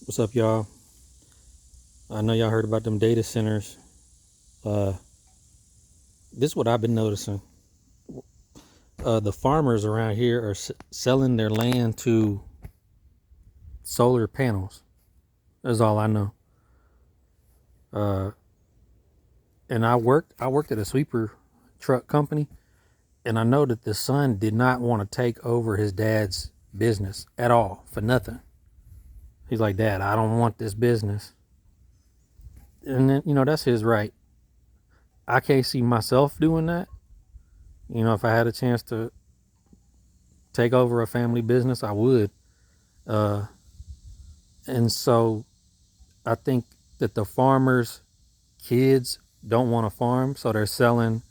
What's up, y'all? I know y'all heard about them data centers. Uh, this is what I've been noticing. The farmers around here are selling their land to solar panels. That's all I know. Uh, and I worked at a sweeper truck company, and I know that the son did not want to take over his dad's business at all for nothing. He's like, Dad, I don't want this business. And then, that's his right. I can't see myself doing that. If I had a chance to take over a family business, I would. Uh, and so I think that the farmers' kids don't want to farm, so they're selling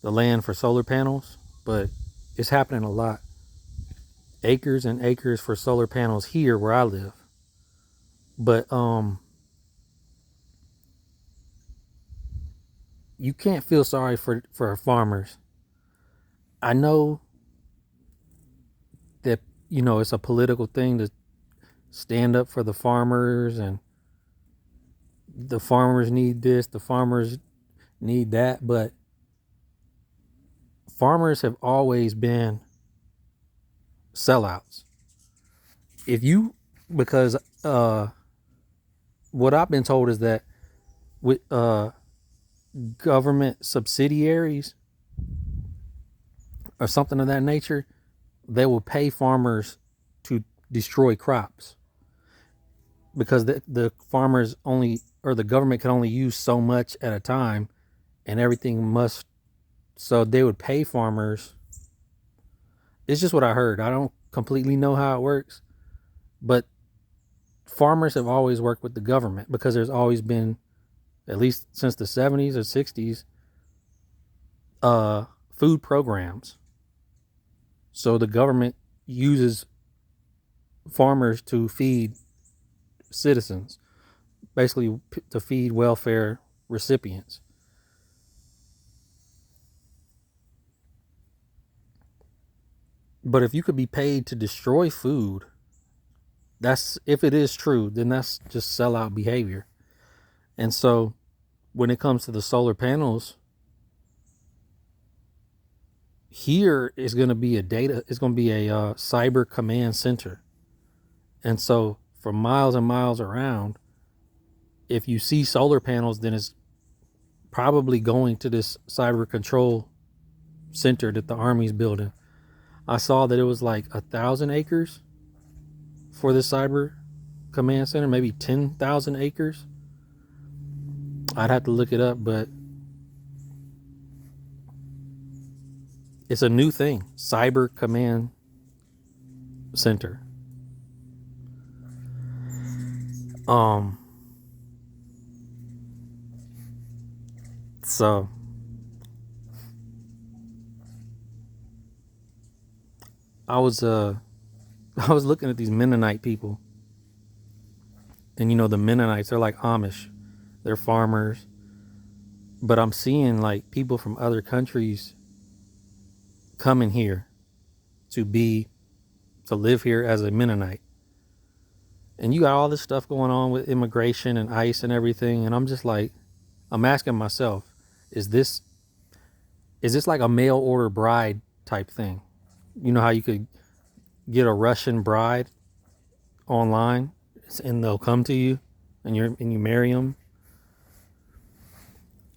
the land for solar panels. But it's happening a lot. Acres and acres for solar panels here where I live. But you can't feel sorry for farmers. I know that it's a political thing to stand up for the farmers, and the farmers need this, the farmers need that, but farmers have always been sellouts. If you Because what I've been told is that with government subsidiaries or something of that nature, they will pay farmers to destroy crops because the farmers only, or the government can only use so much at a time, and everything must, so they would pay farmers. It's just what I heard. I don't completely know how it works, but farmers have always worked with the government because there's always been, at least since the 70s or 60s, food programs. So the government uses farmers to feed citizens, basically to feed welfare recipients. But if you could be paid to destroy food, that's, if it is true, then that's just sellout behavior. And so when it comes to the solar panels, here is going to be it's going to be a cyber command center. And so for miles and miles around, if you see solar panels, then it's probably going to this cyber control center that the Army's building. I saw that it was like 1,000 acres for this cyber command center, maybe 10,000 acres. I'd have to look it up, but it's a new thing, cyber command center. So I was I was looking at these Mennonite people, and the Mennonites, they're like Amish, they're farmers, but I'm seeing like people from other countries coming here to live here as a Mennonite. And you got all this stuff going on with immigration and ICE and everything, and I'm just like, I'm asking myself, is this like a mail order bride type thing? You know how you could get a Russian bride online and they'll come to you and you marry them.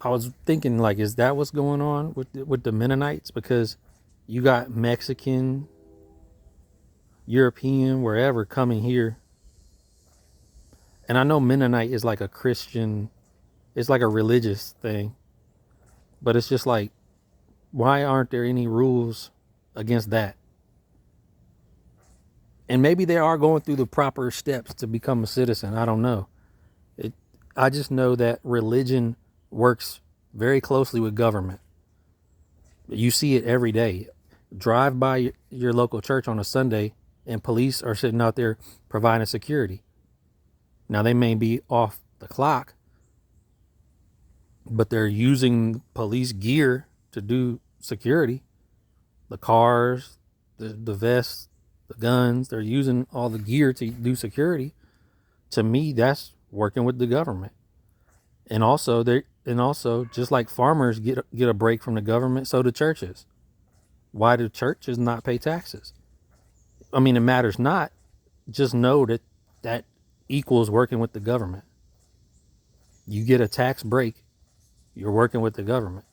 I was thinking, like, is that what's going on with the Mennonites? Because you got Mexican, European, wherever coming here. And I know Mennonite is like a Christian, it's like a religious thing. But it's just like, why aren't there any rules against that? And maybe they are going through the proper steps to become a citizen. I don't know. I just know that religion works very closely with government. You see it every day. Drive by your local church on a Sunday, and police are sitting out there providing security. Now, they may be off the clock, but they're using police gear to do security. The cars, the vests, the guns, they're using all the gear to do security. To me, that's working with the government. And also just like farmers get a break from the government, so do churches. Why do churches not pay taxes? I mean, it matters not. Just know that that equals working with the government. You get a tax break, you're working with the government.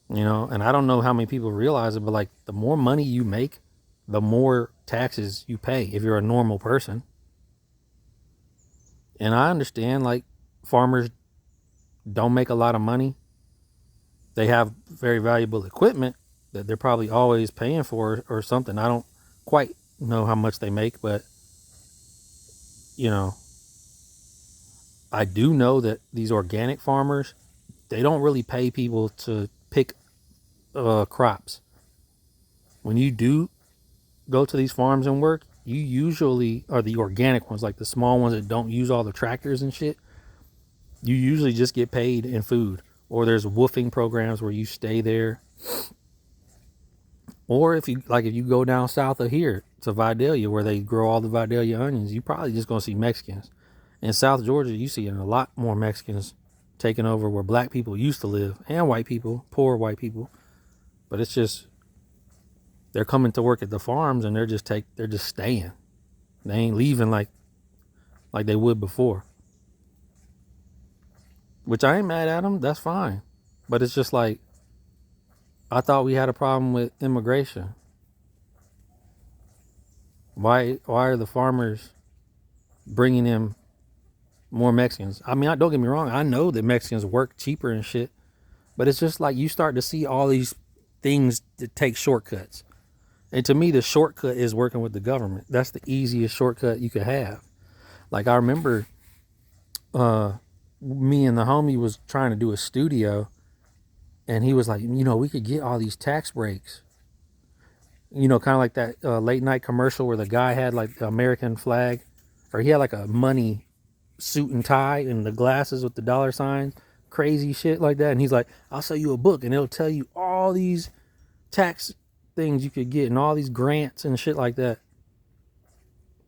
And I don't know how many people realize it, but like the more money you make, the more taxes you pay if you're a normal person. And I understand like farmers don't make a lot of money. They have very valuable equipment that they're probably always paying for or something. I don't quite know how much they make, but you know, I do know that these organic farmers, they don't really pay people to pick crops. When you do go to these farms and work, you usually are the organic ones, like the small ones that don't use all the tractors and shit. You usually just get paid in food, or there's woofing programs where you stay there. Or if you go down south of here to Vidalia, where they grow all the Vidalia onions, you probably just gonna see Mexicans. In South Georgia, you see a lot more Mexicans taking over where black people used to live, and white people, poor white people. But it's just they're coming to work at the farms, and they're just staying. They ain't leaving like they would before. Which I ain't mad at them. That's fine. But it's just like I thought we had a problem with immigration. Why are the farmers bringing in more Mexicans? I mean, don't get me wrong. I know that Mexicans work cheaper and shit, but it's just like you start to see all these things that take shortcuts. And to me, the shortcut is working with the government. That's the easiest shortcut you could have. Like I remember me and the homie was trying to do a studio, and he was like, we could get all these tax breaks. Kind of like that late night commercial where the guy had like the American flag, or he had like a money suit and tie and the glasses with the dollar signs, crazy shit like that. And he's like, I'll sell you a book and it'll tell you all these tax things you could get and all these grants and shit like that.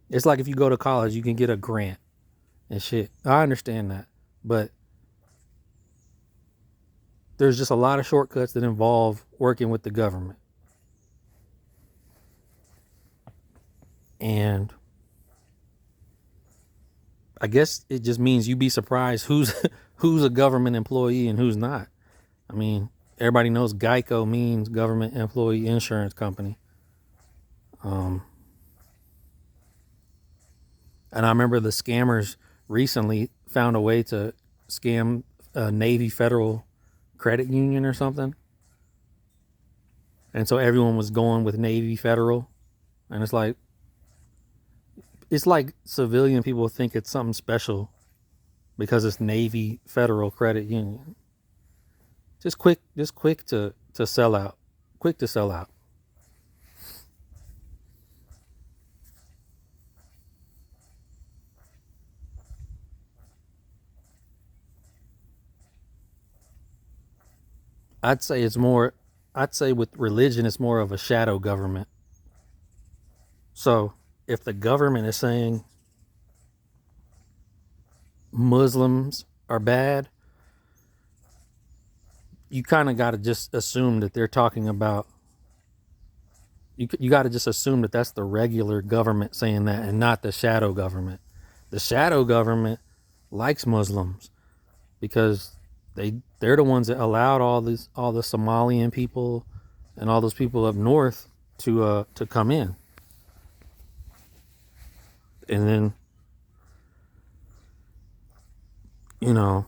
It's like if you go to college, you can get a grant and shit. I understand that, but there's just a lot of shortcuts that involve working with the government. And I guess it just means you'd be surprised who's a government employee and who's not. I mean, everybody knows Geico means government employee insurance company. And I remember the scammers recently found a way to scam a Navy Federal Credit Union or something. And so everyone was going with Navy Federal. And it's like civilian people think it's something special because it's Navy Federal Credit Union. Just quick to sell out. Quick to sell out. I'd say with religion, it's more of a shadow government. So if the government is saying Muslims are bad, you kind of got to just assume that they're talking about, you got to just assume that that's the regular government saying that and not the shadow government. The shadow government likes Muslims because they're the ones that allowed all the Somalian people and all those people up north to come in. And then, yeah,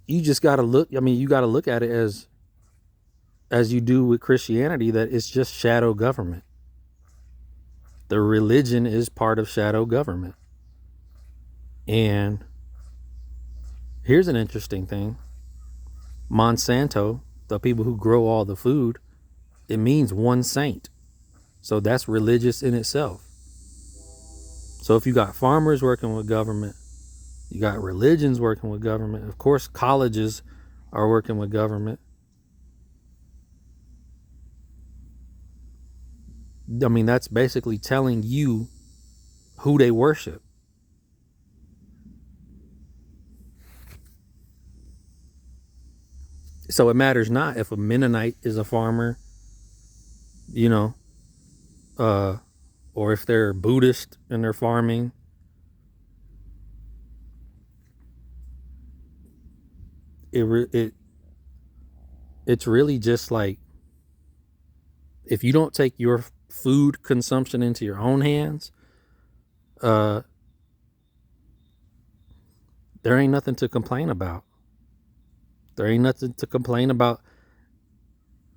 you just got to look. I mean, you got to look at it as you do with Christianity, that it's just shadow government. The religion is part of shadow government. And here's an interesting thing. Monsanto, the people who grow all the food, it means one saint. So that's religious in itself. So if you got farmers working with government, you got religions working with government, of course colleges are working with government. I mean, that's basically telling you who they worship. So it matters not if a Mennonite is a farmer, you know, uh, or if they're Buddhist and they're farming. It it's really just like, if you don't take your food consumption into your own hands, uh, there ain't nothing to complain about. There ain't nothing to complain about.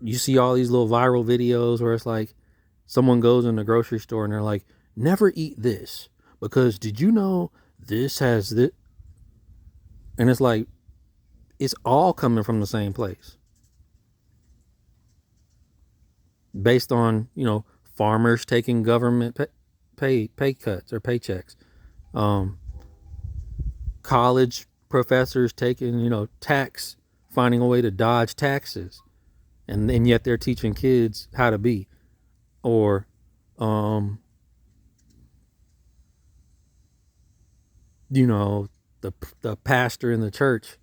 You see all these little viral videos where it's like someone goes in the grocery store and they're like, never eat this because did you know this has this? And it's like, it's all coming from the same place based on, farmers taking government pay cuts or paychecks. Um, College professors taking, finding a way to dodge taxes. And yet they're teaching kids how to be. Or, you know, the pastor in the church.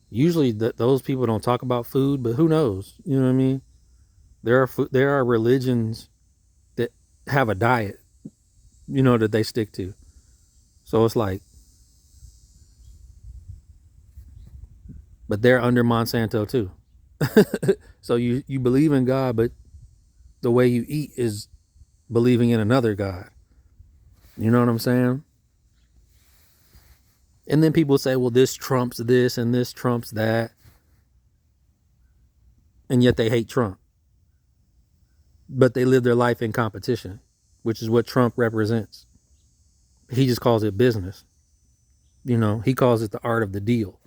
Usually those people don't talk about food, but who knows? You know what I mean? There are religions that have a diet, that they stick to. So it's like, but they're under Monsanto too. So you believe in God, but the way you eat is believing in another God. You know what I'm saying? And then people say, well, this trumps this and this trumps that. And yet they hate Trump. But they live their life in competition, which is what Trump represents. He just calls it business. He calls it the art of the deal.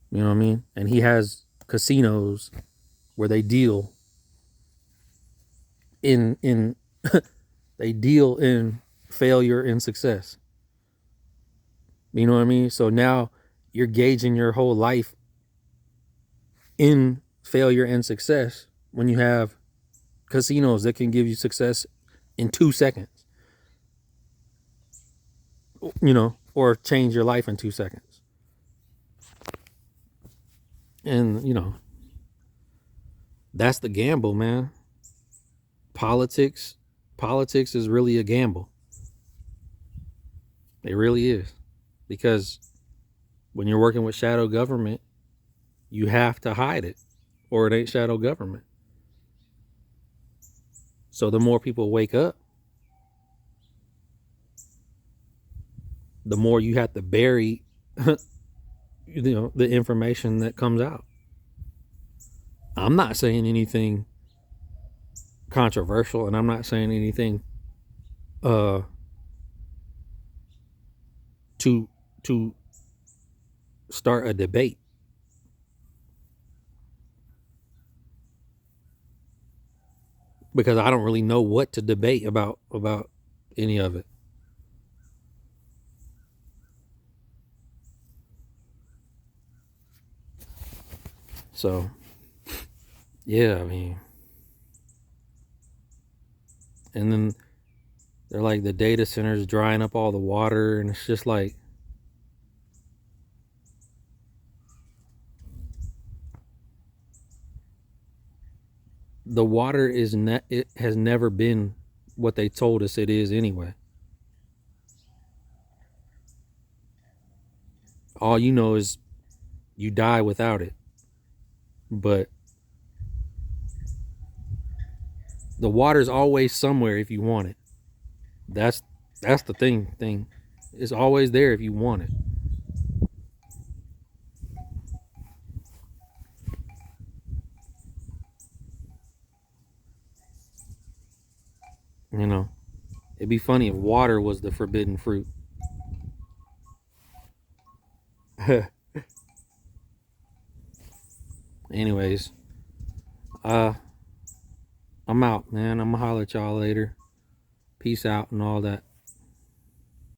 You know what I mean? And he has casinos where they deal in they deal in failure and success. You know what I mean? So now you're gauging your whole life in failure and success when you have casinos that can give you success in 2 seconds, or change your life in 2 seconds. And, that's the gamble, man. Politics is really a gamble. It really is. Because when you're working with shadow government, you have to hide it, or it ain't shadow government. So the more people wake up, the more you have to bury the information that comes out. I'm not saying anything controversial, and I'm not saying anything to start a debate. Because I don't really know what to debate about any of it. So, yeah, I mean, and then they're like, the data centers drying up all the water, and it's just like, the water it has never been what they told us it is anyway. All you know is you die without it. But the water's always somewhere if you want it. That's the thing. It's always there if you want it. It'd be funny if water was the forbidden fruit. Anyways, I'm out, man. I'm gonna holler at y'all later. Peace out and all that.